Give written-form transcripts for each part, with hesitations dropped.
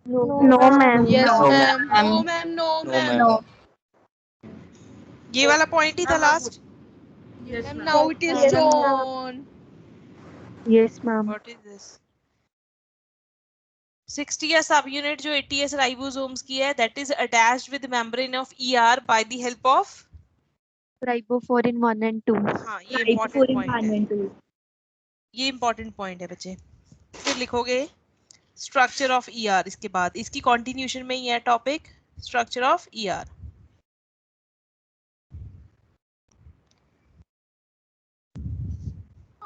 No ma'am. Yes No, ma'am, ma'am. No ma'am, no No, ma'am. ma'am. ये वाला point ही था last. Yes, ma'am. Now it is Yes, shown. Yes ma'am. What is this? 60 subunit जो 80s ribosomes की है, that is attached with membrane of ER by the help of ribophorin 1 and 2। हाँ, ये important point है। ये important point है बच्चे। फिर लिखोगे स्ट्रक्चर ऑफ ईआर, इसके बाद इसकी कंटिन्यूशन में ही है topic structure of ER.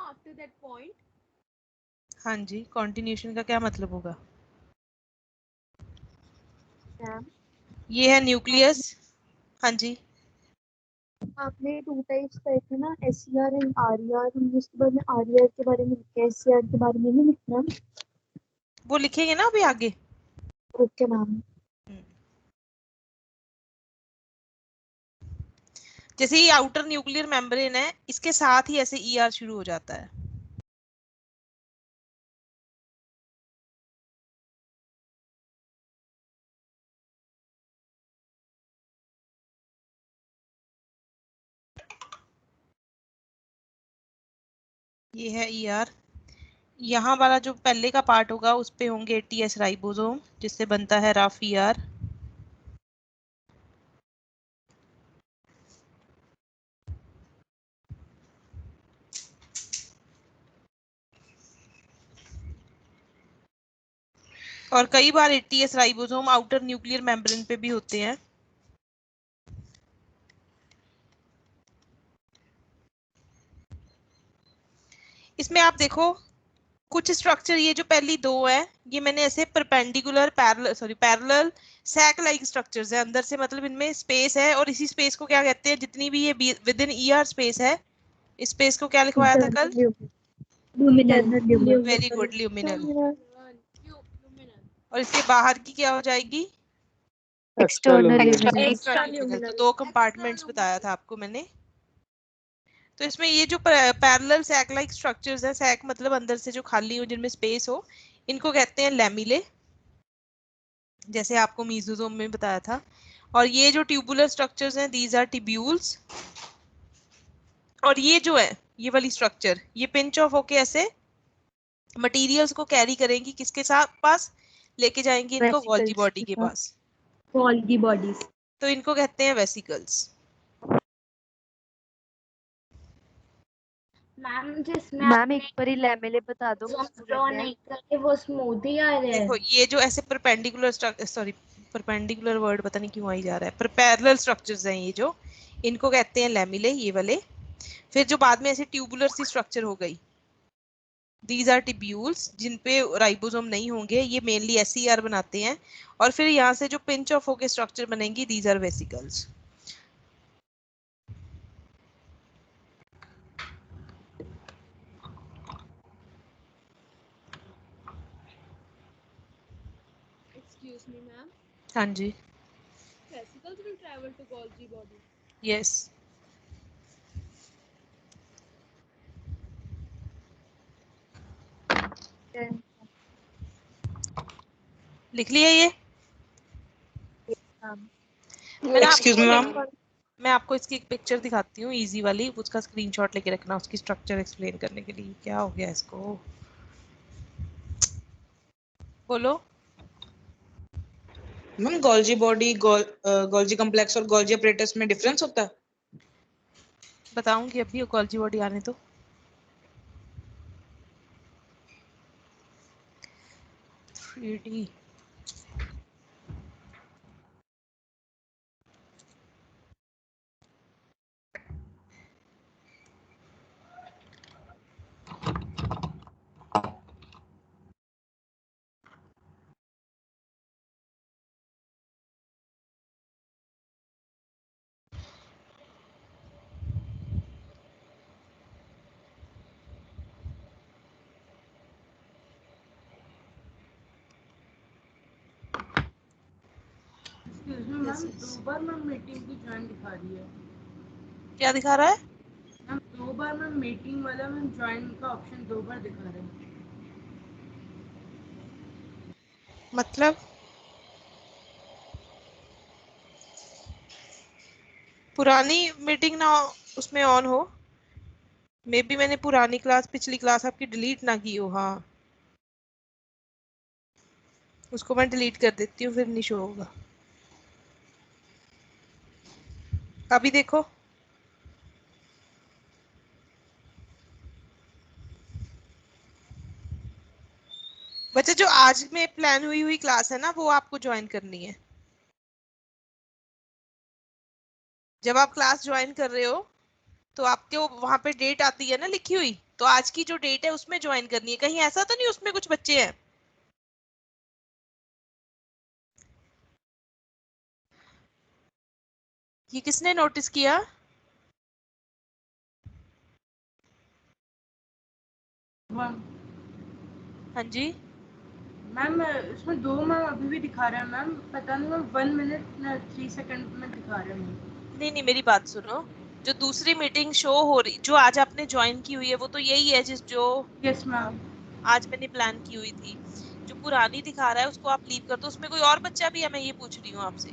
After that point. हाँ जी, कंटिन्यूशन का क्या मतलब होगा? मैम ये है न्यूक्लियस। हाँ जी, आपने 2 टाइप्स कहे थे ना, एसईआर एंड आरईआर। हमने उसके बारे में आरईआर के बारे में लिखा है, एसईआर के बारे में नहीं लिखना। वो लिखेंगे ना अभी आगे। Okay ma'am. जैसे ये आउटर न्यूक्लियर मेम्ब्रेन है, इसके साथ ही ऐसे ईआर शुरू हो जाता है। ये है ईआर। यहाँ वाला जो पहले का पार्ट होगा उस पे होंगे 80s राइबोसोम, जिससे बनता है रफ ईआर। और कई बार 80s ribosome outer nuclear membrane पे भी होते हैं। इसमें आप देखो कुछ स्ट्रक्चर, ये जो पहली दो है, ये मैंने ऐसे perpendicular parallel sac like structures है। अंदर से मतलब इनमें स्पेस है, और इसी स्पेस को क्या कहते हैं, जितनी भी ये विद इन ईआर स्पेस है, इस स्पेस को क्या लिखवाया था कल? Very good, luminal. और इसके बाहर की क्या हो जाएगी? एक्सटर्नल एक्सट्राल्यूमिनल। तो 2 कंपार्टमेंट्स बताया था आपको मैंने। तो इसमें ये जो पैरेलल सैक लाइक स्ट्रक्चर्स है, सैक मतलब अंदर से जो खाली हो, जिनमें स्पेस हो, इनको कहते हैं लैमिले, जैसे आपको मीजोजोम में बताया था। और ये जो ट्यूबुलर स्ट्रक्चर्स हैं, दीज आर टिब्यूल्स। और ये जो है, ये वाली स्ट्रक्चर, ये पिंच ऑफ होके ऐसे मटेरियल्स को कैरी करेंगी, किसके साथ पास लेके जाएंगी इनको? गोल्गी बॉडी के पास। Golgi bodies. तो इनको कहते हैं वेसिकल्स। मैम जिसमें मैम एक बार ही लैमेले बता दो। ड्रॉ नहीं करके वो स्मूथ ही आ रहे देखो हैं। ये जो ऐसे परपेंडिकुलर वर्ड पता नहीं क्यों आ ही जा रहा है, पर पैरेलल स्ट्रक्चर्स हैं ये जो, इनको कहते हैं लैमिले, ये वाले। फिर जो बाद में ऐसे ट्यूबुलर सी स्ट्रक्चर हो गई, दीज आर टिब्यूल्स, जिन पे राइबोसोम नहीं होंगे, ये मेनली एसईआर बनाते हैं। और फिर यहाँ से जो पिंच ऑफ होके स्ट्रक्चर बनेंगी, these are vesicles. Excuse me, ma'am. हाँ जी, Vesicles will travel to Golgi body. Yes. लिख लिया ये? Excuse me, ma'am. मैं आपको इसकी एक पिक्चर दिखाती हूँ इजी वाली, उसका स्क्रीनशॉट लेके रखना, उसकी स्ट्रक्चर एक्सप्लेन करने के लिए। क्या हो गया इसको, बोलो। Ma'am Golgi body, Golgi complex और गोल्जी apparatus में डिफरेंस होता है? बताऊंगी अभी, गोल्जी बॉडी आने तो। थ्री मैम 2 बार मैम मीटिंग की ज्वाइन दिखा रही है। क्या दिखा रहा है? मैम 2 बार मैम मीटिंग वाला मैम ज्वाइन का ऑप्शन 2 बार दिखा रहे हैं। मतलब पुरानी मीटिंग ना उसमें ऑन हो, मे बी मैंने पुरानी क्लास पिछली क्लास आपकी डिलीट ना की हो। हाँ, उसको मैं डिलीट कर देती हूँ, फिर नहीं शो होगा। अभी देखो, बच्चे जो आज में प्लान हुई क्लास है ना, वो आपको ज्वाइन करनी है। जब आप क्लास ज्वाइन कर रहे हो तो आपके वहां पे डेट आती है ना लिखी हुई, तो आज की जो डेट है उसमें ज्वाइन करनी है। कहीं ऐसा तो नहीं उसमें कुछ बच्चे हैं? ये किसने नोटिस किया? हाँ जी, मैम इसमें 2 मैम अभी भी दिखा रहे हैं मैम, पता नहीं मैम 1 मिनट 3 सेकंड में दिखा रहे हैं मैम। नहीं मेरी बात सुनो। जो दूसरी मीटिंग शो हो रही, जो आज आपने ज्वाइन की हुई है, वो तो यही है जिस जो यस मैम। आज मैंने प्लान की हुई थी। जो पुरानी दिखा रहा है उसको आप लीव कर दो। उसमें कोई और बच्चा भी है? मैं ये पूछ रही हूँ आपसे।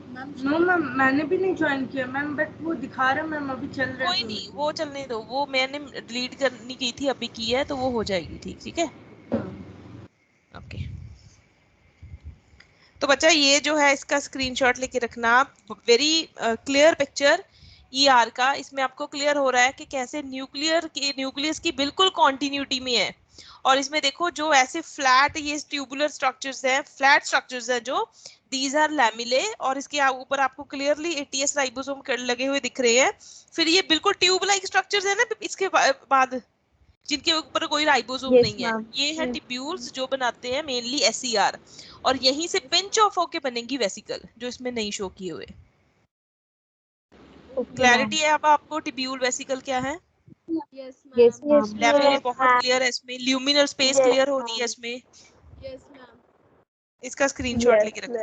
नो मैम, मैंने भी नहीं ज्वाइन किया मैम, बट वो दिखा रहा है मैम, अभी चल रहा है। कोई नहीं, वो चलने दो। वो मैंने डिलीट करनी की थी, अभी की है तो वो हो जाएगी। ठीक ठीक है, ओके। तो बच्चा ये जो है इसका स्क्रीनशॉट लेके रखना। वेरी क्लियर पिक्चर ईआर का। इसमें आपको क्लियर हो रहा है कि कैसे न्यूक्लियस की बिल्कुल कॉन्टिन्यूटी में है। और इसमें देखो जो ऐसे फ्लैट ये ट्यूबुलर स्ट्रक्चर्स हैं, फ्लैट स्ट्रक्चर्स हैं जो, दीज आर लैमिले। और इसके ऊपर आपको क्लियरली एटीएस राइबोसोम लगे हुए दिख रहे हैं। फिर ये बिल्कुल ट्यूब लाइक स्ट्रक्चर्स है ना इसके बाद, जिनके ऊपर कोई राइबोसोम यस नहीं है। मैम। ये है टिब्यूल्स जो बनाते हैं मेनली एसईआर। और यहीं से पिंच ऑफ होके बनेंगी वेसिकल, जो इसमें नहीं शो किए हुए। Okay ma'am. क्लैरिटी है अब आपको टिब्यूल वेसिकल क्या है? Yes ma'am. लैमिले बहुत क्लियर है इसमें। ल्यूमिनल स्पेस क्लियर हो रही है इसमें। इसका स्क्रीनशॉट लेके रखो।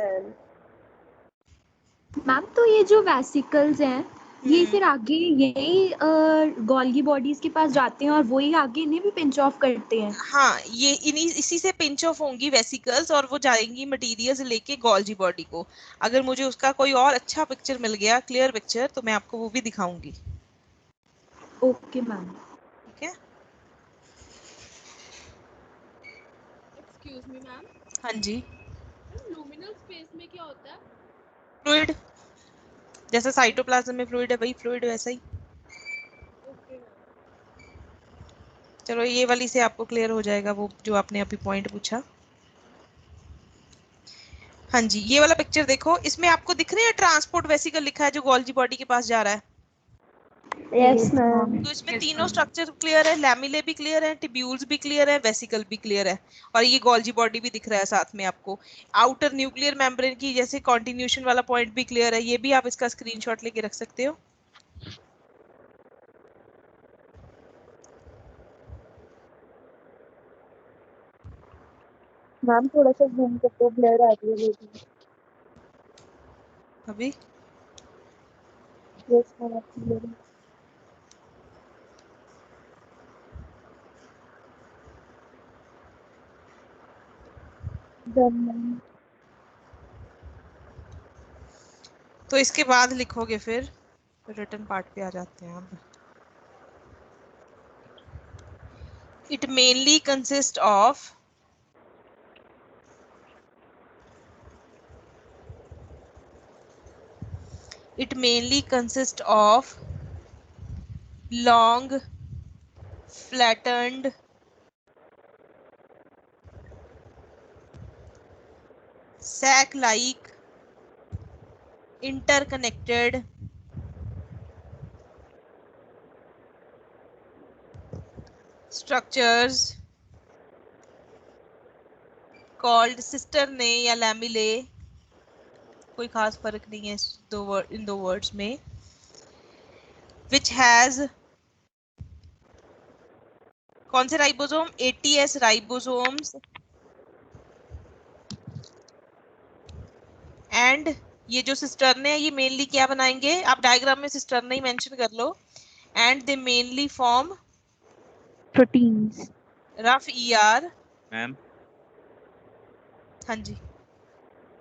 मैम तो ये जो वेसिकल्स हैं ये फिर आगे यही गोल्गी बॉडीज के पास जाते हैं और वही आगे इन्हें भी पिंच ऑफ करते हैं। हाँ, ये इसी से पिंच ऑफ होंगी वेसिकल्स, और वो जाएंगी मटेरियल्स लेके गोल्जी बॉडी को। अगर मुझे उसका कोई और अच्छा पिक्चर मिल गया, क्लियर पिक्चर, तो मैं आपको वो भी दिखाऊंगी। Okay ma'am. ठीक है, एक्सक्यूज मी मैम, हाँ जी। लूमिनल स्पेस में क्या होता है? फ्लूइड, जैसा साइटोप्लाज्म में फ्लूइड है, वही फ्लूइड वैसा ही। Okay ma'am. चलो ये वाली से आपको क्लियर हो जाएगा वो जो आपने अभी पॉइंट पूछा। हाँ जी, ये वाला पिक्चर देखो। इसमें आपको दिख रहे हैं ट्रांसपोर्ट वेसिकल लिखा है जो गोल्जी बॉडी के पास जा रहा है। Yes ma'am. तो इसमें तीनों स्ट्रक्चर क्लियर है, लैमिले भी क्लियर है, टिब्यूल्स भी क्लियर है, वेसिकल भी क्लियर है। और ये गोल्जी बॉडी भी दिख रहा है साथ में आपको। आउटर न्यूक्लियर मेम्ब्रेन की जैसे कॉन्टिन्यूशन वाला पॉइंट भी क्लियर है। ये भी आप इसका स्क्रीनशॉट लेके रख सकते हो। मैम थोड़ा सा जूम करते हो, ब्लर आ रही है लेकिन। अभी यस मैम। Done ma'am. तो इसके बाद लिखोगे, फिर रिटन पार्ट पे आ जाते हैं अब। It mainly consist of long flattened sac like interconnected structures called cisternae या लैमिले। कोई खास फर्क नहीं है इन दो वर्ड्स में। which has कौन से राइबोसोम? ATS राइबोसोम्स एंड ये जो सिस्टर्ने है ये मेनली क्या बनाएंगे? आप डायग्राम में सिस्टर्ने ही मेंशन कर लो। And they mainly form proteins. Rough ER। Ma'am हाँ जी,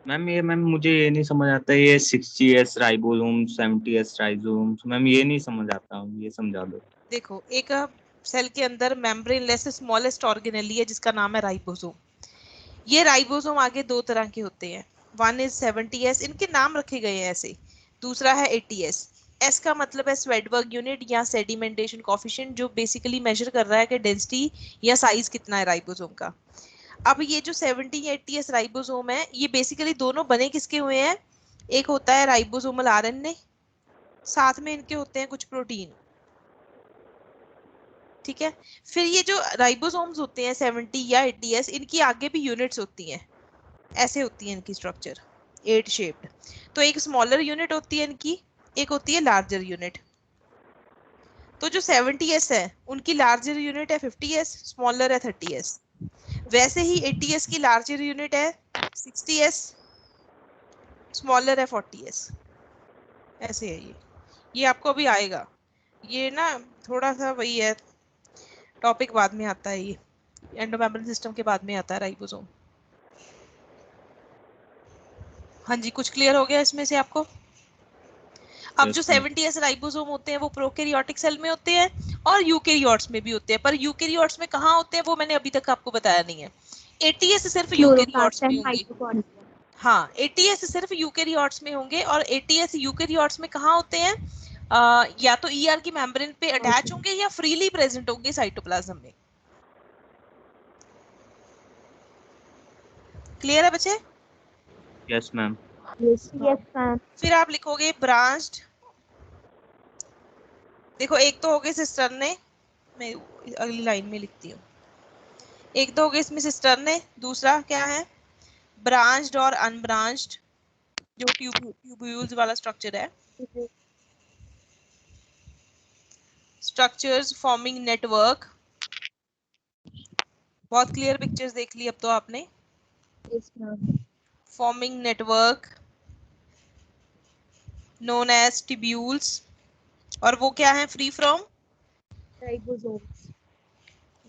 मैम मुझे ये नहीं समझ आता, ये 60S ribosome 70S ribosome, ma'am ये नहीं समझ आता, ये समझा दो। देखो, एक सेल के अंदर मेम्ब्रेनलेस स्मॉलेस्ट ऑर्गेनेली है जिसका नाम है राइबोसोम। ये राइबोसोम आगे दो तरह के होते हैं, वन इज 70S, इनके नाम रखे गए हैं ऐसे, दूसरा है 80S। एस का मतलब है स्वेडबर्ग यूनिट या सेडिमेंटेशन कोफिशिएंट, जो बेसिकली मेजर कर रहा है कि डेंसिटी या साइज कितना है राइबोसोम का। अब ये जो 70 या 80S राइबोसोम है, ये बेसिकली दोनों बने किसके हुए हैं, एक होता है राइबोसोमल आरएनए, साथ में इनके होते हैं कुछ प्रोटीन, ठीक है। फिर ये जो राइबोसोम्स होते हैं 70 या 80S, इनकी आगे भी यूनिट्स होती हैं, ऐसे होती है इनकी स्ट्रक्चर 8 शेप्ड। तो एक स्मॉलर यूनिट होती है इनकी, एक होती है लार्जर यूनिट। तो जो 70S है उनकी लार्जर यूनिट है 50S, स्मॉलर है 30S। वैसे ही 80S की लार्जर यूनिट है 60S, स्मॉलर है 40S। ऐसे है ये आपको अभी आएगा, ये ना थोड़ा सा वही है, टॉपिक बाद में आता है, ये एंडोमेम्ब्रेन सिस्टम के बाद में आता है राइबोसोम। हाँ जी, कुछ क्लियर हो गया इसमें से आपको? अब जो 70S राइबोसोम होते हैं वो प्रोकैरियोटिक सेल में होते हैं और यूकैरियोट्स में भी होते हैं, पर यूकैरियोट्स में कहाँ होते हैं वो मैंने अभी तक आपको बताया नहीं है। 80S सिर्फ यूकैरियोट्स में होंगे। हाँ, 80S सिर्फ यूकैरियोट्स में होंगे, और 80S यूकैरियोट्स में कहाँ होते हैं, या तो ER की मेम्ब्रेन पे अटैच होंगे या फ्रीली प्रेजेंट होंगे साइटोप्लाज्म में। क्लियर है बच्चे? Yes ma'am. Yes ma'am. फिर आप लिखोगे ब्रांच्ड, देखो एक तो हो गए सिस्टर्ने, मैं अगली लाइन में लिखती हूँ, एक तो हो गए इसमें सिस्टर्ने, दूसरा क्या है ब्रांच्ड और अनब्रांच्ड, जो ट्यूब्यूल्स वाला स्ट्रक्चर है। स्ट्रक्चर्स फॉर्मिंग नेटवर्क, बहुत क्लियर पिक्चर्स देख ली अब तो आपने। Yes ma'am. Forming network known as tubules, और वो क्या है, free from ribosomes.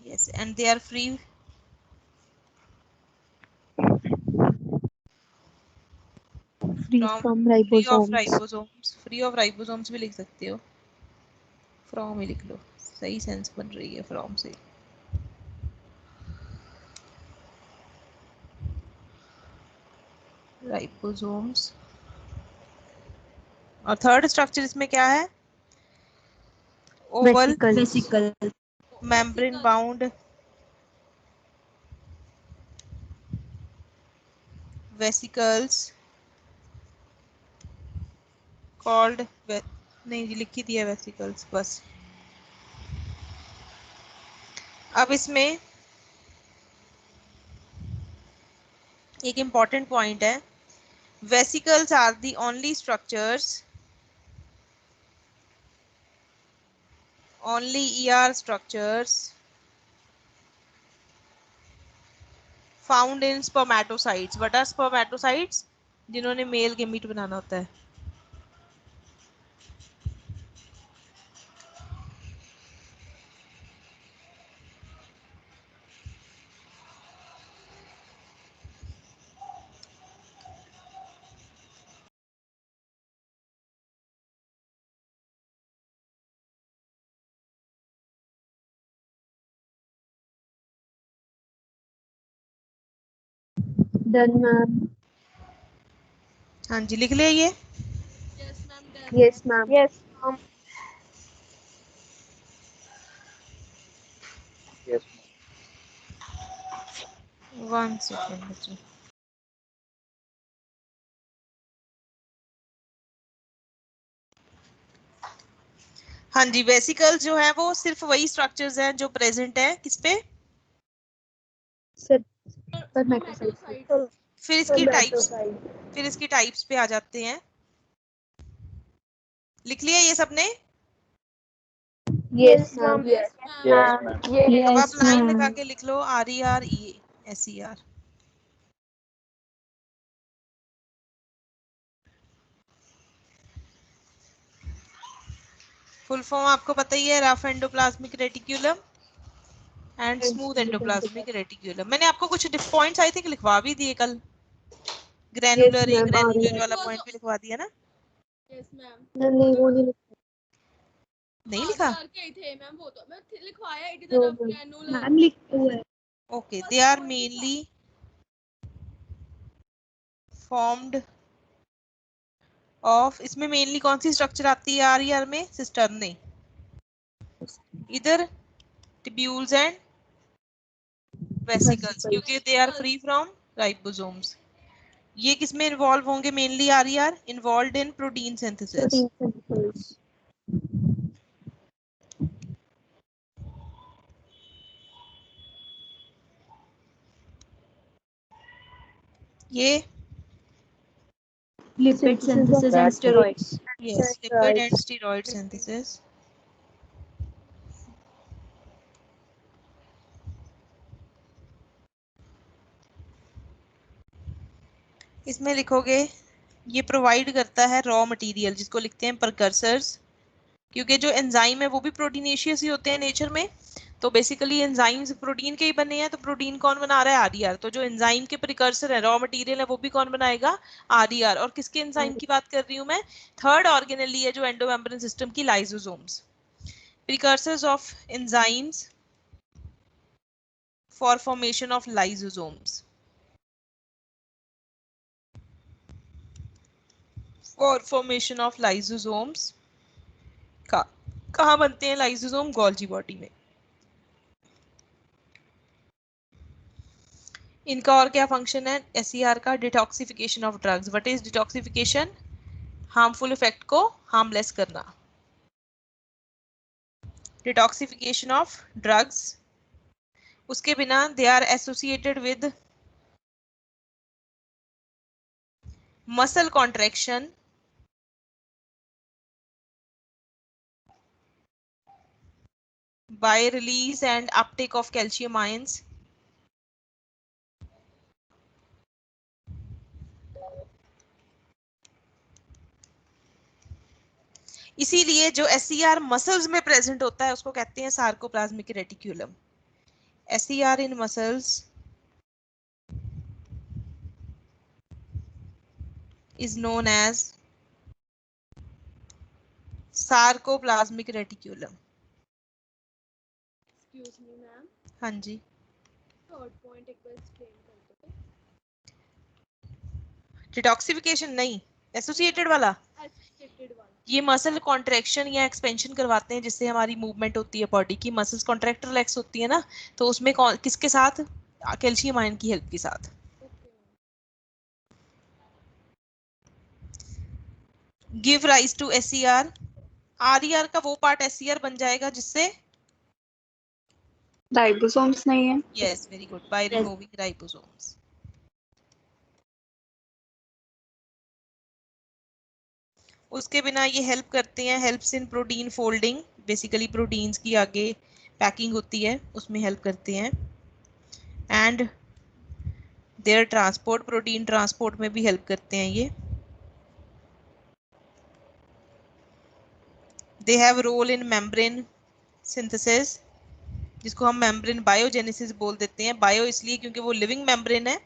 Yes, and they are free from ribosomes. Free of ribosomes भी लिख सकते हो, फ्रॉम ही लिख लो, सही सेंस बन रही है फ्रॉम से। राइबोसोम्स, और थर्ड स्ट्रक्चर इसमें क्या है, Oval vesicle membrane bound vesicles called, नहीं जी लिखी दी है वेसिकल्स बस। अब इसमें एक इम्पॉर्टेंट पॉइंट है, vesicles are the only structures, only ER structures found in spermatocytes. What are spermatocytes? जिन्होंने मेल गेमीट बनाना होता है। Done ma'am. हाँ जी, लिख लिया ये। Yes ma'am done. Yes ma'am. Yes ma'am. One second बच्चे, हाँ जी, वेसिकल्स जो है वो सिर्फ वही स्ट्रक्चर्स हैं जो प्रेजेंट है किस पे, स्पर्मेटोसाइट्स। फिर इसकी टाइप्स पे आ जाते हैं। लिख लिया ये सबने? Yes ma'am. अब आप लाइन लगा के लिख लो RER SER। फुल फॉर्म आपको पता ही है, rough endoplasmic reticulum and smooth endoplasmic reticulum. मैंने आपको कुछ पॉइंट्स आई थिंक लिखवा भी दिए कल granular Yes, ma'am, granular RER. वाला पॉइंट भी लिखवा दिया ना? Yes ma'am. नहीं वो नहीं लिखा। नहीं लिखा? के थे मैम, वो तो मैं लिखवाया it is No, uh ma'am. Granular. Ma'am लिखा हुआ है। Okay, they are mainly formed of, इसमें मेनली कौन सी स्ट्रक्चर आती है आरईआर में? सिस्टर्ने, इधर ट्यूब्यूल्स एंड वेसिकल्स, क्योंकि they are free from ribosomes. ये किसमें इन्वॉल्व होंगे mainly RER? Involved in protein synthesis. Protein synthesis. ये lipid Synthesis of synthesis and fat. Steroids. Yes, lipid and steroid synthesis. इसमें लिखोगे ये प्रोवाइड करता है रॉ मटेरियल, जिसको लिखते हैं प्रिकर्सर्स, क्योंकि जो एंजाइम है वो भी प्रोटीनेशियस ही होते हैं नेचर में। तो बेसिकली एंजाइम्स प्रोटीन के ही बने हैं, तो प्रोटीन कौन बना रहा है? आरईआर। तो जो एंजाइम के प्रिकर्सर है, रॉ मटेरियल है, वो भी कौन बनाएगा? आरईआर। और किसके एंजाइम की बात कर रही हूँ मैं? थर्ड ऑर्गेनेली है जो एंडोमेम्ब्रेन सिस्टम की, lysosomes. Precursors of enzymes for formation of lysosomes. For formation of lysosomes कहाँ बनते हैं लाइसोसोम? गोल्जी बॉडी में। इनका और क्या फंक्शन है एसईआर का? Detoxification of drugs. What is detoxification? Harmful effect को हार्मलेस करना। डिटॉक्सिफिकेशन ऑफ ड्रग्स, उसके बिना they are associated with muscle contraction, by release and uptake of calcium ions, इसीलिए जो एसईआर मसल्स में प्रेजेंट होता है उसको कहते हैं sarcoplasmic reticulum. SER in muscles is known as sarcoplasmic reticulum. Excuse me ma'am, हाँ जी, थर्ड पॉइंट एक बार एक्सप्लेन कर दो। डिटॉक्सिफिकेशन नहीं, एसोसिएटेड वाला। एसोसिएटेड वाला। ये मसल कॉन्ट्रैक्शन या एक्सपेंशन करवाते हैं जिससे हमारी मूवमेंट होती है बॉडी की। मसल्स कॉन्ट्रैक्ट रिलैक्स होती है ना, तो उसमें किसके साथ? कैल्शियम आयन की हेल्प के साथ। Give rise to SER. RER का वो पार्ट एसईआर बन जाएगा जिससे राइबोसोम्स नहीं है। Yes, very good, by removing ribosomes. उसके बिना ये हेल्प करते हैं, helps in protein folding, basically proteins की आगे पैकिंग होती है उसमें हेल्प करते हैं। And their transport, protein transport में भी हेल्प करते हैं ये। They have role in membrane synthesis, जिसको हम मेम्ब्रेन बायोजेनेसिस बोल देते हैं। बायो इसलिए क्योंकि वो लिविंग मेम्ब्रेन है,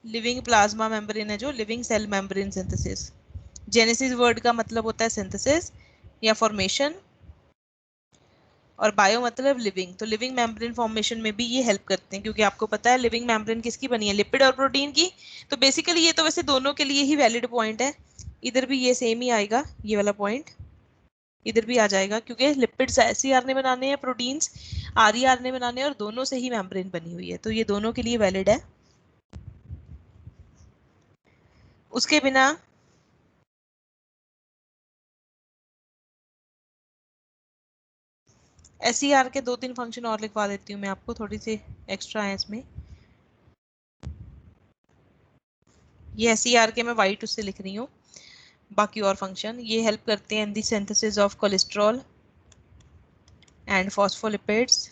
लिविंग प्लाज्मा मेम्ब्रेन है जो, living cell membrane synthesis. Genesis word का मतलब होता है सिंथेसिस या फॉर्मेशन, और बायो मतलब लिविंग। तो लिविंग मेम्ब्रेन फॉर्मेशन में भी ये हेल्प करते हैं, क्योंकि आपको पता है लिविंग मेम्ब्रेन किसकी बनी है? लिपिड और प्रोटीन की। तो बेसिकली ये तो वैसे दोनों के लिए ही वैलिड पॉइंट है, इधर भी ये सेम ही आएगा, ये वाला पॉइंट इधर भी आ जाएगा, क्योंकि लिपिड्स एसईआर ने बनाने हैं, प्रोटीन्स आरईआर ने बनाने हैं, और दोनों से ही मेम्ब्रेन बनी हुई है, तो ये दोनों के लिए वैलिड है। उसके बिना एसईआर के 2-3 फंक्शन और लिखवा देती हूँ मैं आपको, थोड़ी सी एक्स्ट्रा है इसमें। ये एसईआर के मैं वाइट उससे लिख रही हूँ, बाकी और फंक्शन ये हेल्प करते हैं in the synthesis of cholesterol and phospholipids.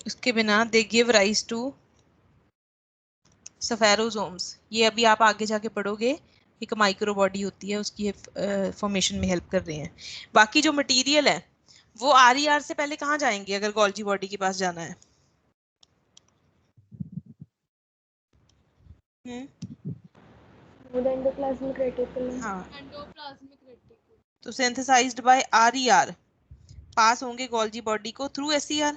उसके बिना दे गिव राइज टू सफेरोसोम्स। ये अभी आप आगे जाके पढ़ोगे, एक माइक्रो बॉडी होती है, उसकी फॉर्मेशन में हेल्प कर रहे हैं। बाकी जो मटेरियल है वो RER से पहले कहाँ जाएंगे अगर गोल्जी बॉडी के पास जाना है? Endoplasmic reticulum. हाँ, एंडोप्लाज्मिक रेटिकुलम। तो सिंथेसाइज्ड बाय RER पास होंगे गोल्जी बॉडी को through SER।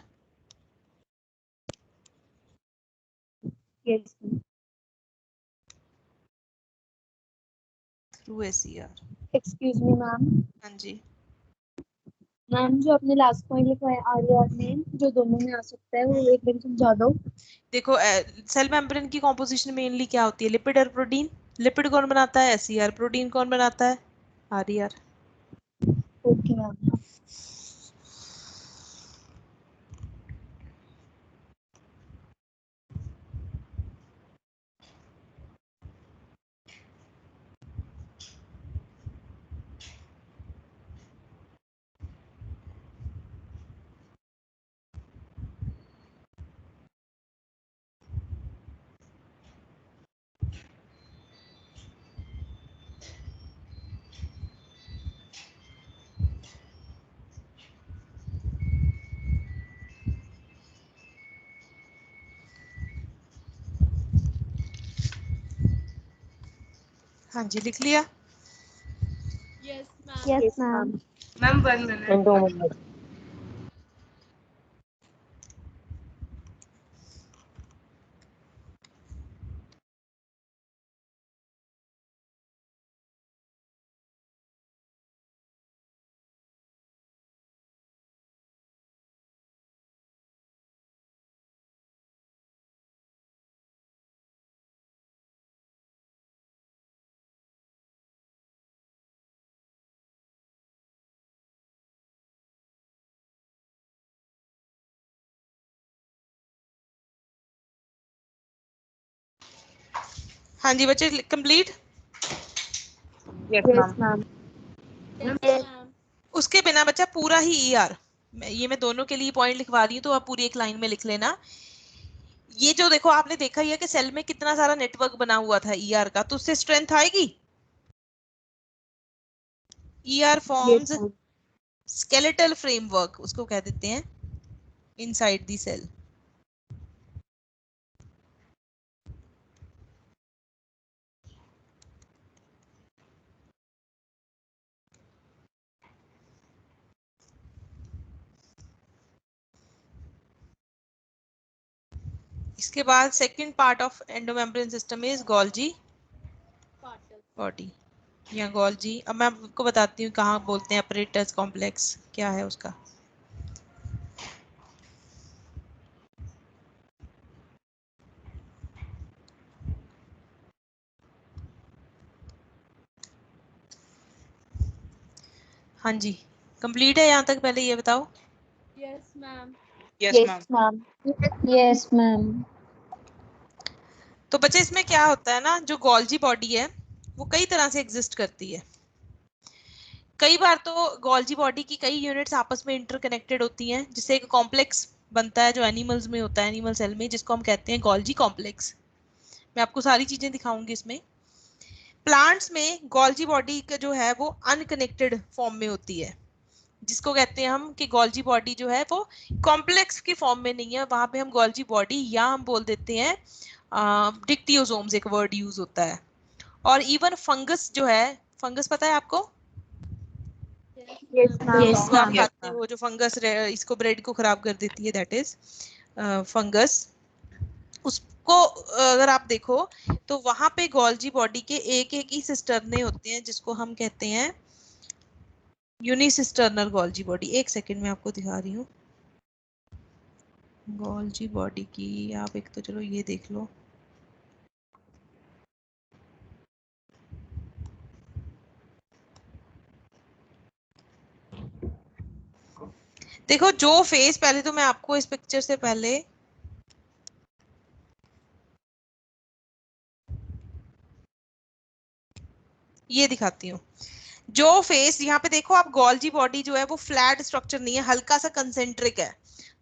Yes through SER। Excuse me ma'am. हाँ जी। मैम जो आपने लास्ट पॉइंट लिखवाया आरईआर में जो दोनों में आ सकता है वो एक बार समझा दो। देखो सेल मेम्ब्रेन की कॉम्पोजिशन मेनली क्या होती है? लिपिड और प्रोटीन। लिपिड कौन बनाता है? SER। प्रोटीन कौन बनाता है? RER। Okay ma'am. हाँ जी, लिख लिया। Yes ma'am. Yes ma'am. Ma'am 1 minute. हाँ जी बच्चे, complete. Yes yes ma'am. Ma'am. Yes ma'am. उसके बिना बच्चा पूरा ही ER, मैं दोनों के लिए पॉइंट लिखवा रही हूँ तो आप पूरी एक लाइन में लिख लेना। ये जो देखो आपने देखा ही है कि सेल में कितना सारा नेटवर्क बना हुआ था ER का, तो उससे स्ट्रेंथ आएगी। ER फॉर्म्स स्केलेटल फ्रेमवर्क, उसको कह देते हैं इनसाइड द सेल। इसके बाद second part of endomembrane system is Golgi body या गोल्जी। अब मैं आपको बताती हूँ कहाँ बोलते हैं अपरेटस कॉम्प्लेक्स, क्या है उसका। हाँ जी, कंप्लीट है यहाँ तक? पहले ये बताओ। Yes ma'am. Yes yes ma'am. Ma'am. Yes ma'am. तो बच्चे इसमें क्या होता है ना, जो गोल्जी बॉडी है वो कई तरह से एग्जिस्ट करती है। कई बार तो गोल्जी बॉडी की कई यूनिट्स आपस में इंटरकनेक्टेड होती हैं, जिससे एक कॉम्प्लेक्स बनता है जो एनिमल्स में होता है, एनिमल सेल में, जिसको हम कहते हैं गोल्जी कॉम्प्लेक्स। मैं आपको सारी चीजें दिखाऊंगी इसमें। प्लांट्स में गोल्जी बॉडी का जो है वो अनकनेक्टेड फॉर्म में होती है, जिसको कहते हैं हम कि गोल्जी बॉडी जो है वो कॉम्प्लेक्स की फॉर्म में नहीं है, वहां पे हम गोल्जी बॉडी या हम बोल देते हैं डिक्टियोसोम्स, एक वर्ड यूज होता है। और इवन फंगस जो है, फंगस पता है आपको? Yes ma'am. यस जो आप मैम। खाते हो, जो फंगस इसको ब्रेड को खराब कर देती है, दैट इज फंगस। उसको अगर आप देखो तो वहां पे गोल्जी बॉडी के एक एक ही सिस्टर्ने होते हैं, जिसको हम कहते हैं यूनिसिस्टर्नल गोल्जी बॉडी। एक सेकंड में आपको दिखा रही हूँ गोल्जी बॉडी की। आप एक तो चलो ये देख लो, देखो जो फेस, पहले तो मैं आपको इस पिक्चर से पहले ये दिखाती हूँ। जो फेस यहाँ पे देखो आप, गोल्जी बॉडी जो है वो फ्लैट स्ट्रक्चर नहीं है, हल्का सा कंसेंट्रिक है।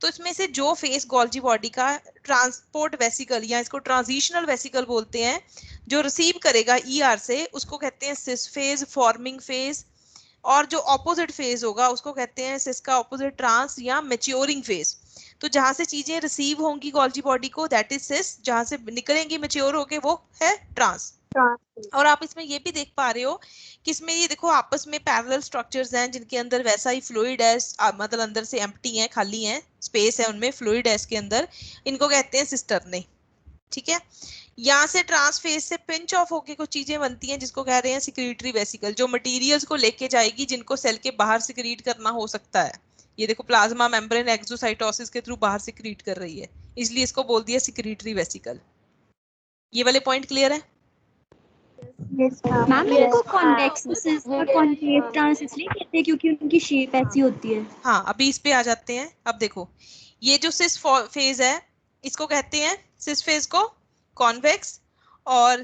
तो इसमें से जो फेस गोल्जी बॉडी का ट्रांसपोर्ट वेसिकल या इसको ट्रांजिशनल वेसिकल बोलते हैं, जो रिसीव करेगा ER से, उसको कहते हैं सिस फेज, फॉर्मिंग फेज, और जो ऑपोजिट फेज होगा उसको कहते हैं सिस का ऑपोजिट ट्रांस या मैच्योरिंग फेज। तो जहां से चीजें रिसीव होंगी गोल्जी बॉडी को दैट इज सिस, जहां से निकलेंगी मैच्योर होके वो है ट्रांस। और आप इसमें ये भी देख पा रहे हो कि इसमें ये देखो आपस में पैरेलल स्ट्रक्चर्स हैं जिनके अंदर वैसा ही फ्लूइड है, मतलब अंदर से एम्प्टी है, खाली है, स्पेस है उनमें, फ्लूइड है इसके अंदर, इनको कहते हैं सिस्टर्ने। ठीक है, यहाँ से ट्रांसफेज से पिंच ऑफ होके कुछ चीजें बनती हैं जिसको कह रहे हैं सिक्रीटरी वेसिकल, जो मटेरियल्स को लेके जाएगी जिनको सेल के बाहर सिक्रीट करना हो सकता है। ये देखो प्लाज्मा मेम्ब्रेन एक्सोसाइटोसिस के थ्रू बाहर सिक्रीट कर रही है, इसलिए इसको बोल दिया सिक्रीटरी वेसिकल। ये वाले पॉइंट क्लियर है? मैम इनको कॉन्वेक्स सिस और कॉन्केव ट्रांस इसलिए कहते हैं क्योंकि उनकी शेप ऐसी होती है। हाँ, अभी इस पे आ जाते हैं। अब देखो ये जो सिस फेज है इसको कहते हैं, सिस फेज को कॉन्वेक्स और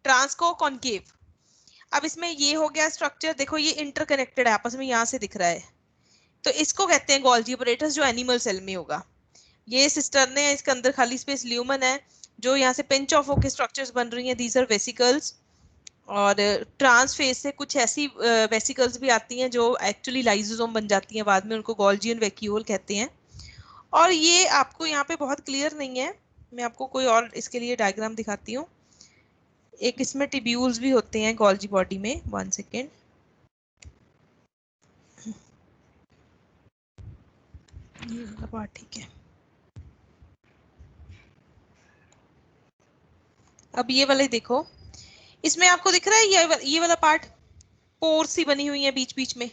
ट्रांस को कॉन्केव। अब इसमें ये हो गया स्ट्रक्चर, देखो ये इंटरकनेक्टेड है आपस में, यहाँ से दिख रहा है, तो इसको कहते हैं गोल्जी apparatus जो एनिमल सेल में होगा। ये सिस्टर्ने है, इसके अंदर खाली स्पेस ल्यूमन है, जो यहाँ से पिंच ऑफ होके स्ट्रक्चर्स बन रही हैं, दीज आर वेसिकल्स। और ट्रांस फेज से कुछ ऐसी वेसिकल्स भी आती हैं जो एक्चुअली लाइसोसोम बन जाती हैं बाद में, उनको गोल्जियन वैक्यूल कहते हैं। और ये आपको यहाँ पे बहुत क्लियर नहीं है, मैं आपको कोई और इसके लिए डायग्राम दिखाती हूँ। एक इसमें टिब्यूल्स भी होते हैं गोल्जी बॉडी में, 1 सेकेंड। ये वाला पार्ट ठीक है। अब ये वाले देखो, इसमें आपको दिख रहा है ये वाला पार्ट, पोर सी बनी हुई है बीच बीच में,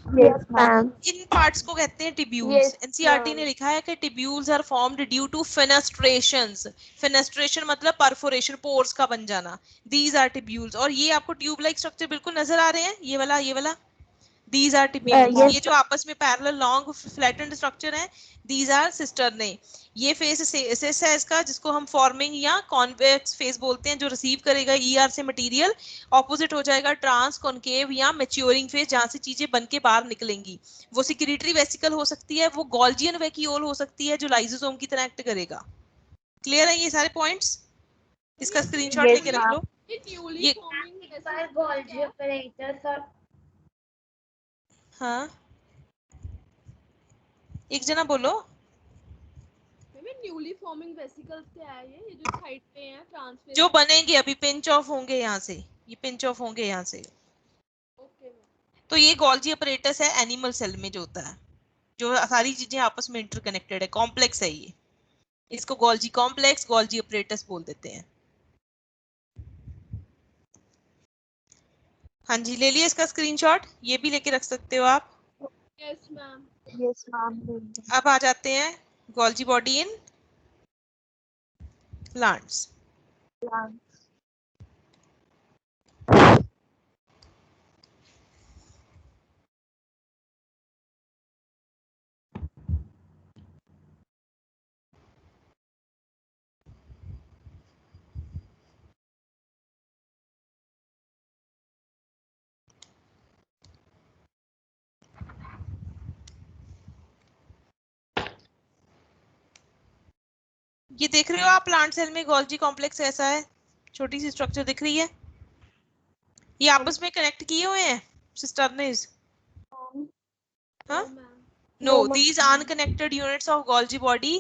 इन पार्ट्स को कहते हैं टिब्यूल्स। एनसीईआरटी ने लिखा है कि tubules are formed due to fenestrations. Fenestration मतलब परफोरेशन, पोर्स का बन जाना, दीज आर टिब्यूल्स। और ये आपको ट्यूब लाइक स्ट्रक्चर बिल्कुल नजर आ रहे हैं, ये वाला दीज आर टिब्यूल्स। ये जो आपस में पैरेलल लॉन्ग फ्लैटेंड स्ट्रक्चर है, दीज आर सिस्टर्ने। ये फेस सिस है इसका, जिसको हम फॉर्मिंग या कॉन्वेक्स फेस बोलते हैं, जो रिसीव करेगा ईआर से मटेरियल। ऑपोजिट हो जाएगा ट्रांस कॉन्केव या मैच्योरिंग फेस, जहां से चीजें बन के बाहर निकलेंगी। वो सिक्रीटरी वेसिकल हो सकती है, वो गोल्जियन वैक्यूल हो सकती है जो लाइसोसोम की तरह एक्ट करेगा। क्लियर है ये सारे पॉइंट्स? इसका स्क्रीनशॉट लेके रख लो। ये गोल्जी apparatus और हाँ, एक जना बोलो। न्यूली फॉर्मिंग वेसिकल्स क्या है? ये जो साइड पे हैं ट्रांसफेस जो बनेंगे अभी, पिंच ऑफ होंगे यहाँ से, ये पिंच ऑफ होंगे यहाँ से। ओके। तो ये गोल्जी apparatus है एनिमल सेल में जो होता है, जो सारी चीजें आपस में इंटरकनेक्टेड है, कॉम्प्लेक्स है ये। इसको गोल्जी कॉम्प्लेक्स, गोल्जी apparatus बोल देते हैं। हाँ जी, ले लिया इसका स्क्रीनशॉट, ये भी लेके रख सकते हो आप। Yes ma'am. अब आ जाते हैं गोल्जी बॉडी इन प्लांट्स। ये देख रहे हो आप प्लांट सेल में गोल्जी कॉम्प्लेक्स ऐसा है, छोटी सी स्ट्रक्चर दिख रही है, ये आपस में कनेक्ट किए हुए हैं सिस्टर्नेज। हाँ, no, these unconnected units of Golgi body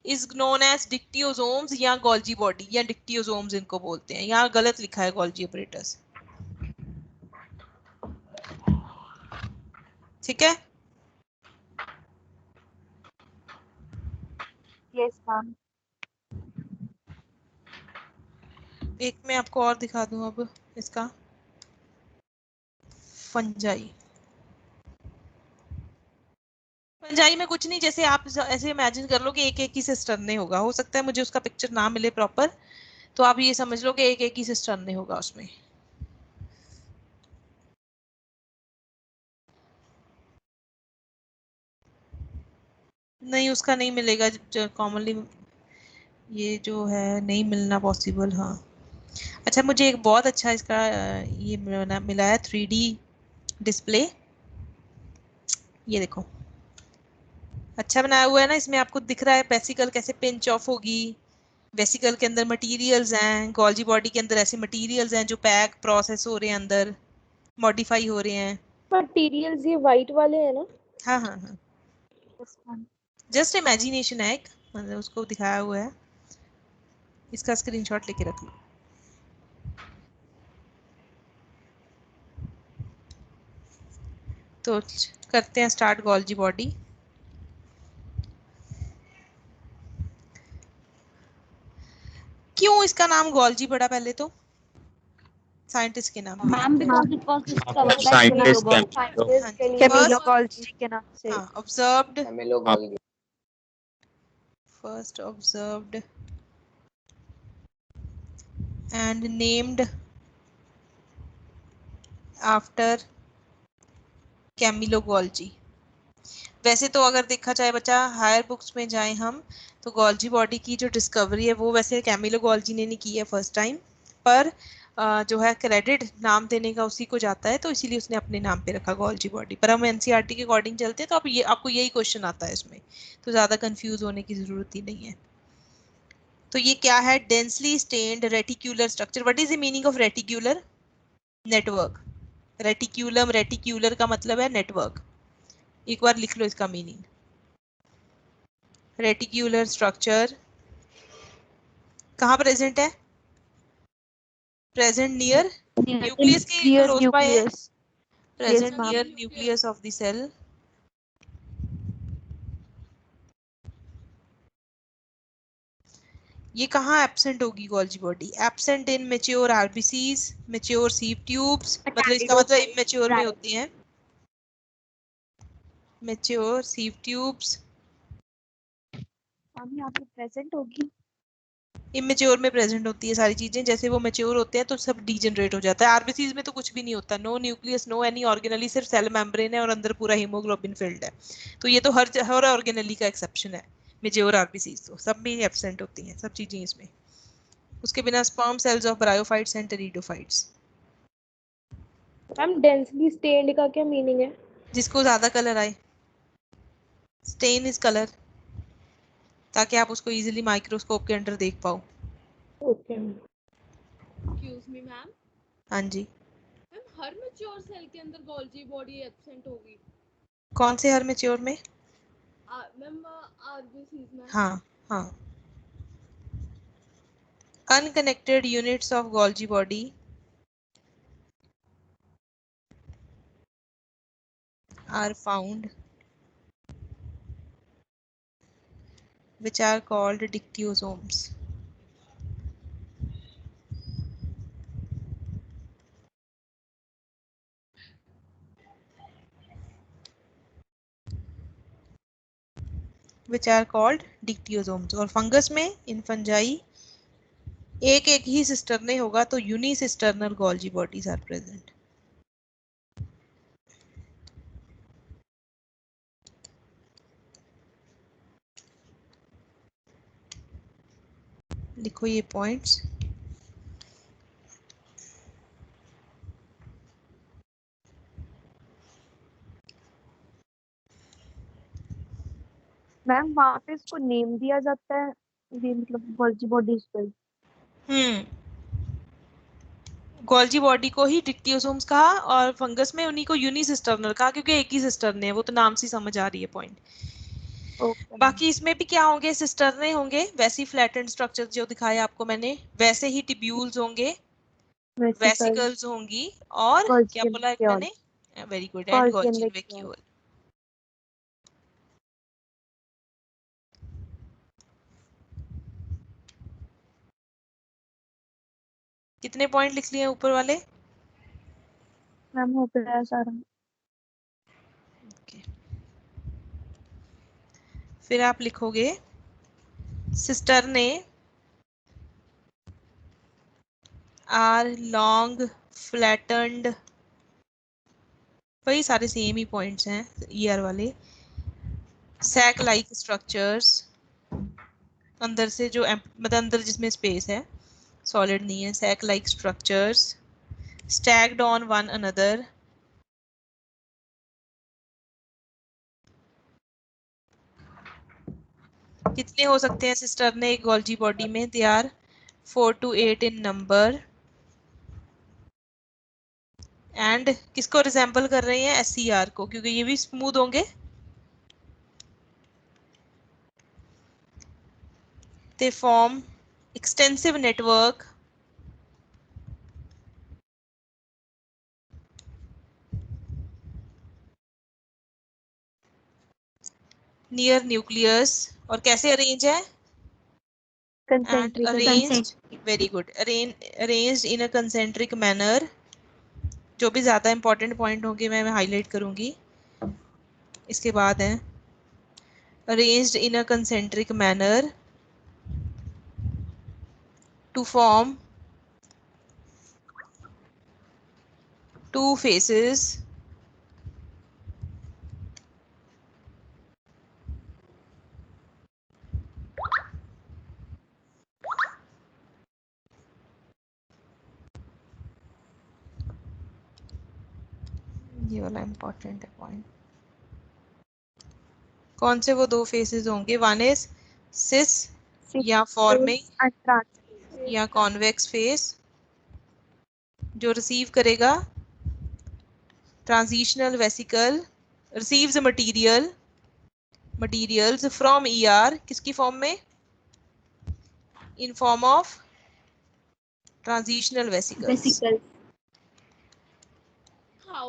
is known as dictyosomes या Golgi body या dictyosomes इनको बोलते हैं। यहाँ गलत लिखा है Golgi apparatus, ठीक है? Yes ma'am. एक मैं आपको और दिखा दूं अब इसका, फंजाई। फंजाई में कुछ नहीं, जैसे आप ऐसे इमेजिन कर लो कि एक एक ही सिस्टर्ने होगा, हो सकता है मुझे उसका पिक्चर ना मिले प्रॉपर, तो आप ये समझ लो कि एक एक ही सिस्टर्ने होगा उसमें। नहीं, उसका नहीं मिलेगा कॉमनली, ये जो है नहीं मिलना पॉसिबल। हाँ, अच्छा, मुझे एक बहुत अच्छा इसका ये मिला है 3D डिस्प्ले, ये देखो अच्छा बनाया हुआ है ना। इसमें आपको दिख रहा है वेसिकल कैसे पिंच ऑफ होगी, वेसिकल के अंदर मटेरियल्स हैं, गोल्जी बॉडी के अंदर ऐसे मटेरियल्स हैं जो पैक प्रोसेस हो रहे हैं, अंदर मॉडिफाई हो रहे हैं, मटेरियल्स ये वाइट वाले हैं ना? हाँ हाँ हाँ, जस्ट इमेजिनेशन है एक, मतलब उसको दिखाया हुआ है, इसका स्क्रीनशॉट लेके रख लो। तो करते हैं स्टार्ट गोल्जी बॉडी। क्यों इसका नाम गोल्जी पड़ा पहले तो साइंटिस्ट के नाम पे? Ma'am because it was discovered by scientist Camillo Golgi के नाम से। हाँ, observed, Camillo Golgi. first observed and named after Camillo Golgi. वैसे तो अगर देखा जाए बच्चा हायर बुक्स में जाए हम, तो गोल्जी बॉडी की जो डिस्कवरी है वो वैसे कैमिलो गोल्जी ने नहीं की है फर्स्ट टाइम, पर जो है क्रेडिट नाम देने का उसी को जाता है, तो इसीलिए उसने अपने नाम पे रखा गोल्जी बॉडी। पर हम एनसीईआरटी के अकॉर्डिंग चलते हैं तो आपको यही क्वेश्चन आता है इसमें, तो ज़्यादा कंफ्यूज होने की ज़रूरत ही नहीं है। तो ये क्या है? Densely stained reticular structure. What is the meaning of reticular? Network. Reticulum, reticular का मतलब है नेटवर्क। एक बार लिख लो इसका मीनिंग। रेटिक्यूलर स्ट्रक्चर कहाँ प्रेजेंट है? प्रेजेंट नियर न्यूक्लियस के क्लोज बाय है, present near nucleus of the cell. ये कहाँ एब्सेंट होगी Golgi body? Absent in mature RBCs, mature sieve tubes, मतलब इसका मतलब इमेच्योर में होती हैं, मैच्योर सीव ट्यूब्स। हम यहाँ पे प्रेजेंट होगी, इमेच्योर में प्रेजेंट होती है सारी चीजें, जैसे वो मैच्योर होते हैं तो सब डीजनरेट हो जाता है। आरबीसीज में तो कुछ भी नहीं होता, no nucleus, no any organelle, सिर्फ सेल मेम्ब्रेन है और अंदर पूरा हीमोग्लोबिन फिल्ड है। तो ये तो हर ऑर्गेनेली का एक्सेप्शन है, मैच्योर आरबीसीज तो सब में एब्सेंट होती हैं सब चीजें इसमें। उसके बिना sperm cells of bryophytes and pteridophytes. Ma'am densely stained का क्या मीनिंग है? जिसको ज्यादा कलर आए, स्टेन इज कलर, ताकि आप उसको इजीली माइक्रोस्कोप के अंदर देख पाओ। ओके। एक्सक्यूज मी मैम, हाँ जी। मैम हर मैच्योर सेल के अंदर गोल्जी बॉडी एब्सेंट होगी? कौन से हर मैच्योर में? मैम आरबीसीज में। हाँ हाँ। Unconnected units of Golgi body are found, which are called dictyosomes. Which are called dictyosomes. और फंगस में, इन फंजाई, एक एक ही सिस्टर्ने होगा तो यूनिसिस्टर्नल गोल्जी बॉडीज आर प्रेजेंट। लिखो ये पॉइंट्स। मैम वहाँ पे इसको नेम दिया जाता है, ये मतलब गोल्जी बॉडीज पे। गोल्जी बॉडी को ही डिक्टियोसोम्स कहा और फंगस में उन्हीं को यूनिसिस्टर्नल कहा, क्योंकि एक ही सिस्टर्ने है, वो तो नाम से समझ आ रही है पॉइंट। बाकी इसमें भी क्या होंगे? सिस्टर्ने होंगे, वैसी फ्लैटेंड स्ट्रक्चर जो दिखाया आपको मैंने, वैसे ही टिब्यूल्स होंगे, वेसिकल्स होंगी, और क्या बोला एक मैंने? Very good, and Golgi vacuole. कितने पॉइंट लिख लिए ऊपर वाले? मैम हो गया सारा। फिर आप लिखोगे सिस्टर्ने आर लॉन्ग फ्लैटेंड, वही सारे सेम ही पॉइंट्स हैं ईयर वाले। सैक लाइक स्ट्रक्चर्स, अंदर से जो मतलब अंदर जिसमें स्पेस है, सॉलिड नहीं है, sac like structures, stacked on one another, कितने हो सकते हैं सिस्टर्ने एक गोल्जी बॉडी में? They are 4 to 8 in number and किसको रिजेंबल कर रहे हैं? SCR को, क्योंकि ये भी स्मूथ होंगे। They form extensive network near nucleus, और कैसे अरेंज है? And Concentric. arranged, very good, arranged in a concentric manner। जो भी ज्यादा इंपॉर्टेंट पॉइंट होंगे मैं हाईलाइट करूंगी। इसके बाद है arranged in a concentric manner to form two faces ये वाला इंपॉर्टेंट है पॉइंट। कौन से वो दो फेसेस होंगे? वन इज सिस या फॉर्मिंग या कॉन्वेक्स फेस, जो रिसीव करेगा transitional vesicle, receives materials from ER, किसकी फॉर्म में? In form of transitional vesicles. How?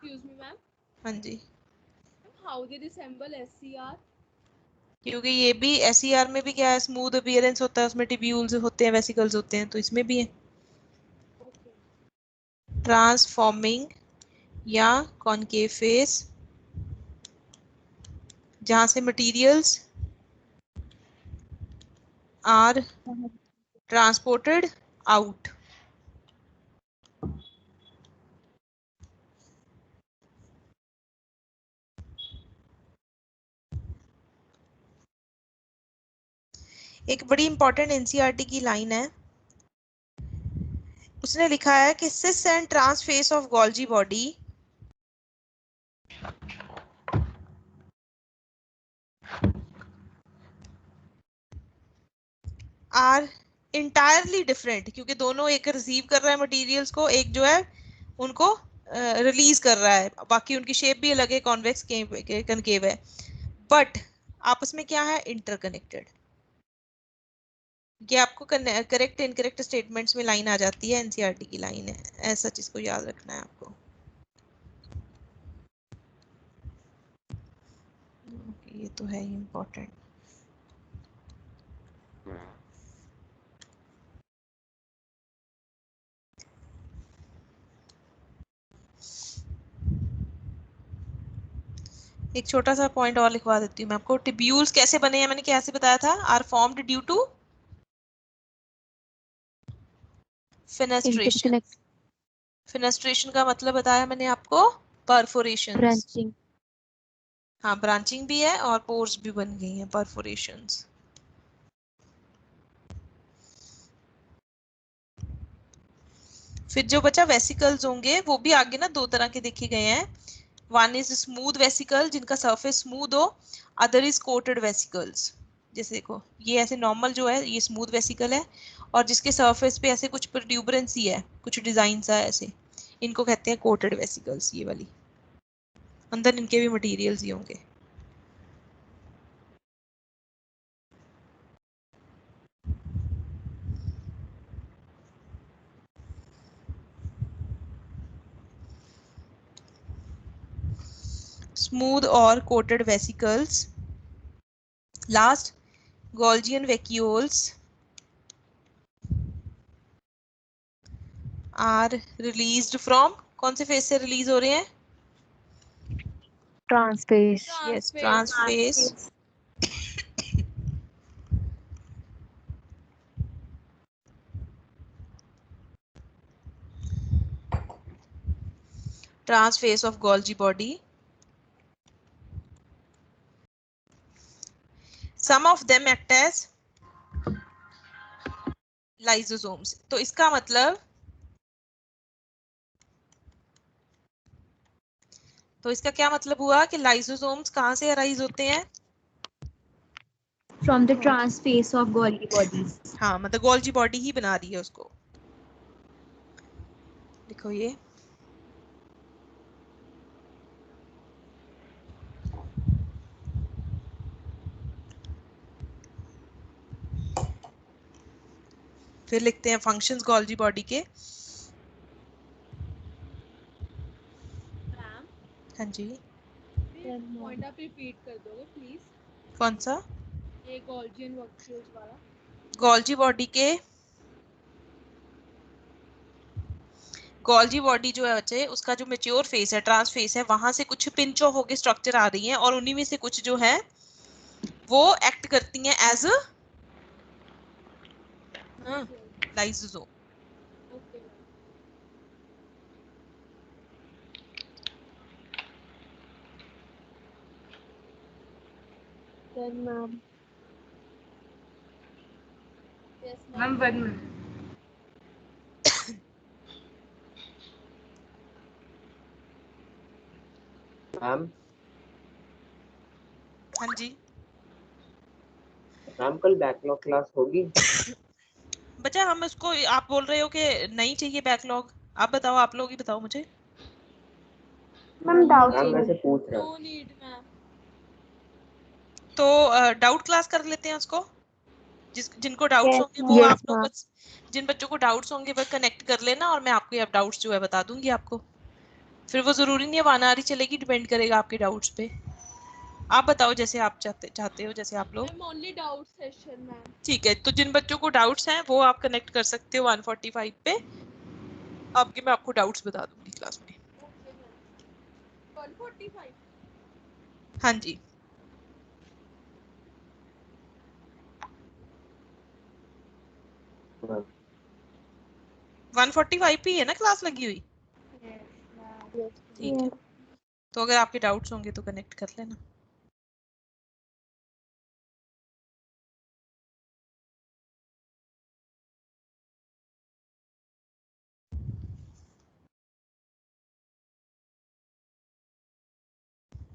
Excuse me, ma'am. हाँ जी, How they resemble SCR? क्योंकि ये भी SCR में भी क्या है, स्मूथ अपीयरेंस होता है, उसमें टिब्यूल्स होते हैं, वेसिकल्स होते हैं, तो इसमें भी है। ट्रांसफॉर्मिंग या कॉनकेव फेस, जहां से मटेरियल्स आर ट्रांसपोर्टेड आउट। एक बड़ी इंपॉर्टेंट NCERT की लाइन है, उसने लिखा है कि cis and trans face of Golgi body are entirely different, क्योंकि दोनों, एक रिसीव कर रहा है मटेरियल्स को, एक जो है उनको रिलीज कर रहा है, बाकी उनकी शेप भी अलग है, कॉन्वेक्स कनकेव है, बट आपस में क्या है? इंटरकनेक्टेड। ये आपको करेक्ट इनकरेक्ट स्टेटमेंट्स में लाइन आ जाती है, NCERT की लाइन है, ऐसा चीज को याद रखना है आपको। ये तो है ही इम्पोर्टेंट। एक छोटा सा पॉइंट और लिखवा देती हूँ मैं आपको। टिब्यूल्स कैसे बने हैं, मैंने कैसे बताया था? Are formed due to fenestration. Fenestration का मतलब बताया मैंने आपको, परफोरेशंस। ब्रांचिंग। हाँ, ब्रांचिंग भी है और पोर्स भी बन गई हैं, परफोरेशंस। फिर जो बचा वेसिकल्स होंगे, वो भी आगे ना दो तरह के देखे गए हैं। वन इज स्मूथ वेसिकल, जिनका सरफेस स्मूथ हो, अदर इज कोटेड वेसिकल्स। जैसे देखो, ये ऐसे नॉर्मल जो है ये स्मूथ वेसिकल है, और जिसके सरफेस पे ऐसे कुछ प्रोट्यूबरेंस ही है, कुछ डिजाइन सा ऐसे, इनको कहते हैं कोटेड वेसिकल्स। ये वाली अंदर इनके भी मटेरियल्स ही होंगे। स्मूथ और coated vesicles. Last, Golgian vacuoles are released from, कौन से फेस से रिलीज हो रहे हैं? Transphase. Yes, trans face. Transphase of Golgi body. Some of them act as lysosomes. तो इसका मतलब, तो इसका क्या मतलब हुआ कि लाइसोसोम्स कहाँ से अराइज होते हैं? From the transphase of Golgi bodies. हाँ, मतलब गोल्जी बॉडी ही बना रही है उसको। देखो ये फिर लिखते हैं फंक्शंस गोल्जी बॉडी के। मैम हाँ जी, पॉइंट आप रिपीट कर दोगे प्लीज, कौन सा? ये गॉल्जियन वर्कफ्लोज वाला। गोल्जी बॉडी के, गोल्जी बॉडी जो है बच्चे, उसका जो मेच्योर फेस है, ट्रांस फेस है, वहां से कुछ पिंच ऑफ होके स्ट्रक्चर आ रही हैं और उन्हीं में से कुछ जो है वो एक्ट करती हैं as lysosome. Okay ma'am. Then ma'am, yes ma'am ma'am. 1 minute. Ma'am हाँ जी मैम कल बैकलॉग क्लास होगी? बच्चा, हम उसको, आप बोल रहे हो कि नहीं चाहिए बैकलॉग, आप बताओ, आप लोग ही बताओ मुझे। मैम डाउट मैम मैं से पूछ रहा नो हूँ। Need ma'am. तो डाउट क्लास कर लेते हैं उसको। जिनको डाउट्स Yes, होंगे वो yes, आप लोग ma'am. बस, जिन बच्चों को डाउट्स होंगे वो कनेक्ट कर लेना और मैं आपके अब डाउट्स जो है बता दूंगी आपको। फिर वो जरूरी नहीं है वन आवर ही चलेगी, डिपेंड करेगा आपके डाउट्स पे। आप बताओ जैसे आप चाहते हो, जैसे आप लोग। Ma'am only doubt session ma'am. ठीक है, तो जिन बच्चों को डाउट्स हैं वो आप कनेक्ट कर सकते हो 145 पे। आपके मैं आपको डाउट्स बता दूंगी क्लास में। Okay ma'am. 145। हाँ जी, मैम 145 पे ही है ना क्लास लगी हुई। Yes. ठीक है, तो अगर आपके डाउट्स होंगे तो कनेक्ट कर लेना।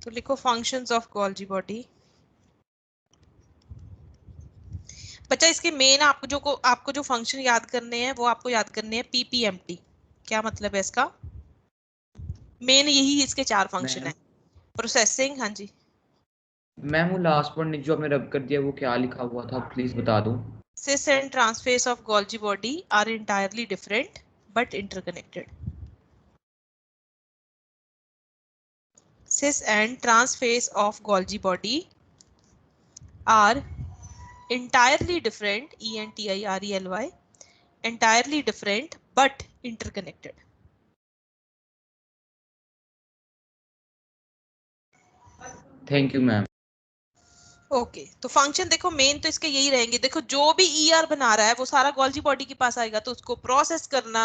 तो लिखो फंक्शंस ऑफ गोल्जी बॉडी। बच्चा, इसके मेन आपको जो फंक्शन याद करने हैं वो आपको याद करने हैं पीपीएमटी। क्या मतलब है इसका? मेन यही इसके 4 फंक्शन है। प्रोसेसिंग, हाँ जी। मैम वो लास्ट वर्ड जो आपने रब कर दिया वो क्या लिखा हुआ था, प्लीज बता दो। Cis and transphase of Golgi body are entirely different but interconnected. Cis and transphase of Golgi body are entirely different, entirely, entirely different but interconnected. Thank you ma'am. Okay, तो फंक्शन देखो main तो इसके यही रहेंगे। देखो जो भी ER बना रहा है वो सारा गोल्जी बॉडी के पास आएगा, तो उसको प्रोसेस करना,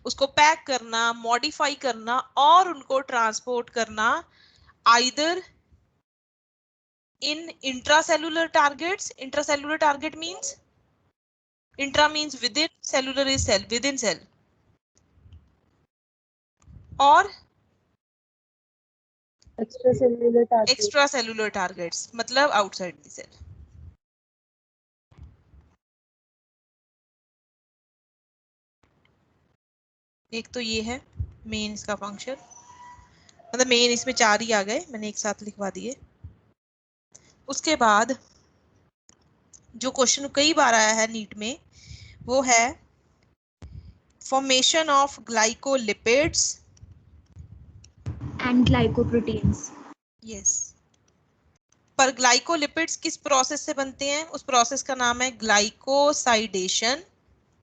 उसको पैक करना, मॉडिफाई करना और उनको ट्रांसपोर्ट करना either in intracellular targets. Intracellular target means, intra means within, cellular is cell, within cell, or Extracellular target. extracellular targets मतलब outside the cell. एक तो ये है मेन इसका फंक्शन, मतलब मेन इसमें 4 ही आ गए, मैंने एक साथ लिखवा दिए। उसके बाद जो क्वेश्चन कई बार आया है नीट में वो है formation of glycolipids and glycoproteins. Yes. पर ग्लाइकोलिपिड्स किस प्रोसेस से बनते हैं? उस प्रोसेस का नाम है ग्लाइकोसाइडेशन,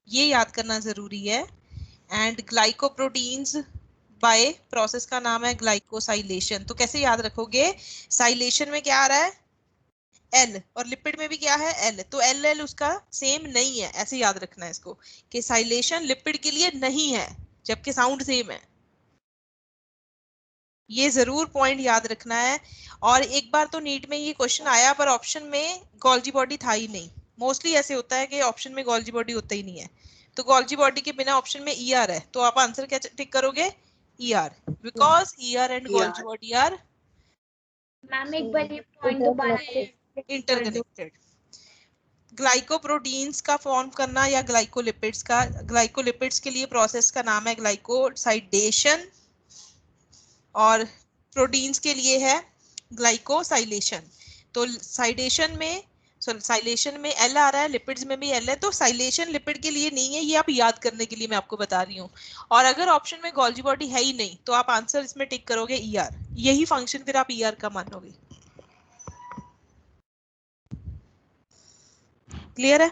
ये याद करना जरूरी है। एंड ग्लाइकोप्रोटीन्स बाय प्रोसेस का नाम है ग्लाइकोसाइलेशन। तो कैसे याद रखोगे? साइलेशन में क्या आ रहा है? एल, और लिपिड में भी क्या है? एल। तो एल एल उसका सेम नहीं है, ऐसे याद रखना है इसको कि साइलेशन लिपिड के लिए नहीं है जबकि साउंड सेम है। ये जरूर पॉइंट याद रखना है। और एक बार तो नीट में ये क्वेश्चन आया पर ऑप्शन में गोल्जी बॉडी था ही नहीं। मोस्टली ऐसे होता है कि ऑप्शन में गोल्जी बॉडी होता ही नहीं है, तो गोल्जी बॉडी के बिना ऑप्शन में ईआर है, तो आप आंसर क्या टिक करोगे? ER, because ER and Golgi body are ma'am एक बार ये पॉइंट दोबारा इंटरकनेक्टेड। ग्लाइकोप्रोटीन्स का फॉर्म करना या ग्लाइकोलिपिड्स का, ग्लाइकोलिपिड्स के लिए प्रोसेस का नाम है ग्लाइकोसाइडेशन और प्रोटीन्स के लिए है ग्लाइकोसाइलेशन। तो साइडेशन में साइलेशन में एल आ रहा है, लिपिड्स में भी एल है, तो साइलेशन लिपिड के लिए नहीं है, ये आप याद करने के लिए मैं आपको बता रही हूँ। और अगर ऑप्शन में गोल्जी बॉडी है ही नहीं तो आप आंसर इसमें टिक करोगे ईआर, यही फंक्शन फिर आप ईआर का मानोगे। क्लियर है?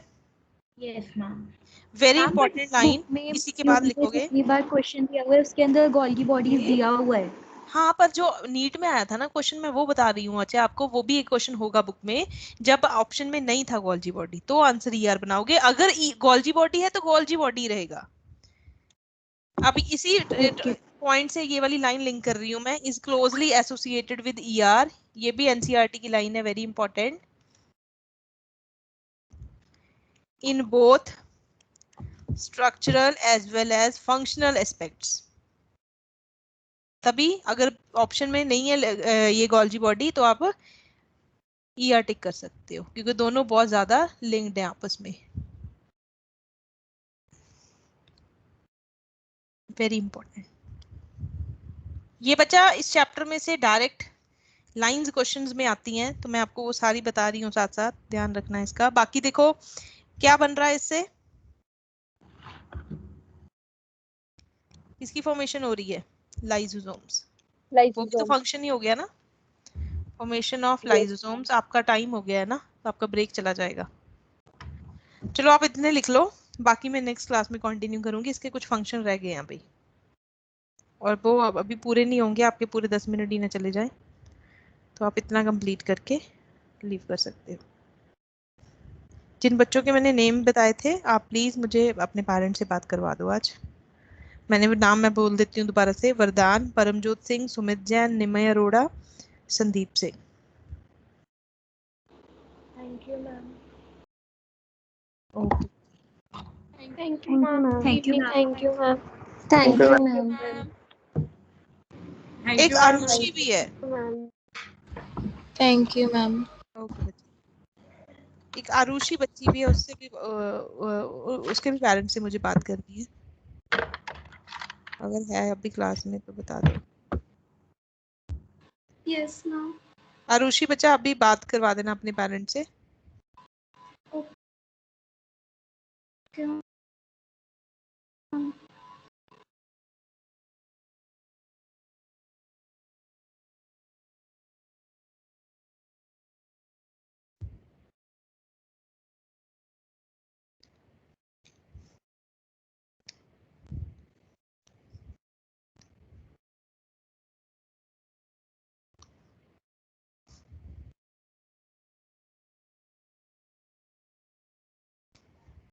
Yes ma'am. Very important line इसी के बाद लिखोगे। कितनी बार क्वेश्चन दिया हुआ है उसके अंदर गोल्गी बॉडीज दिया हुआ है। हाँ, पर जो नीट में आया था ना क्वेश्चन, मैं वो बता रही हूँ। अच्छा, आपको वो भी एक क्वेश्चन होगा बुक में, जब ऑप्शन में नहीं था गोल्जी बॉडी तो आंसर ईआर बनाओगे, अगर गोल्जी बॉडी है तो गोल्जी बॉडी रहेगा। अब इसी पॉइंट से ये वाली लाइन लिंक कर रही हूँ मैं, is closely associated with ER, ये भी एनसीईआरटी की लाइन है, very important. In both structural as well as functional aspects. तभी अगर ऑप्शन में नहीं है ये गोल्जी बॉडी तो आप ईआर टिक कर सकते हो, क्योंकि दोनों बहुत ज्यादा लिंक्ड हैं आपस में। Very important. ये बच्चा इस चैप्टर में से डायरेक्ट लाइंस क्वेश्चंस में आती हैं, तो मैं आपको वो सारी बता रही हूँ, साथ साथ ध्यान रखना है इसका। बाकी देखो क्या बन रहा है इससे, इसकी फॉर्मेशन हो रही है लाइसोसोम्स, वो भी तो फंक्शन ही हो गया ना, फॉर्मेशन ऑफ लाइसोसोम्स। आपका टाइम हो गया है ना, तो आपका ब्रेक चला जाएगा। चलो आप इतने लिख लो, बाकी मैं नेक्स्ट क्लास में कंटिन्यू करूंगी। इसके कुछ फंक्शन रह गए हैं अभी, और वो अभी पूरे नहीं होंगे, आपके पूरे 10 मिनट ही ना चले जाए, तो आप इतना कंप्लीट करके लीव कर सकते हो। जिन बच्चों के मैंने नेम बताए थे, आप प्लीज मुझे अपने पेरेंट्स से बात करवा दो आज। मैंने वो नाम मैं बोल देती हूँ दोबारा से, Vardaan, Paramjot Singh, Sumit Jain, Nimay Arora, Sandeep Singh. Thank you ma'am. Okay, thank you ma'am. Thank you ma'am. Thank you ma'am. Thank you ma'am. एक आरुषि भी है। Thank you ma'am. ओके बच्चे, एक आरुषि बच्ची भी है, उससे भी उसके भी पेरेंट्स से मुझे बात करनी है, अगर है अभी क्लास में तो बता दो। Yes ma'am. आरुषि बच्चा अभी बात करवा देना अपने पेरेंट्स से। ओके।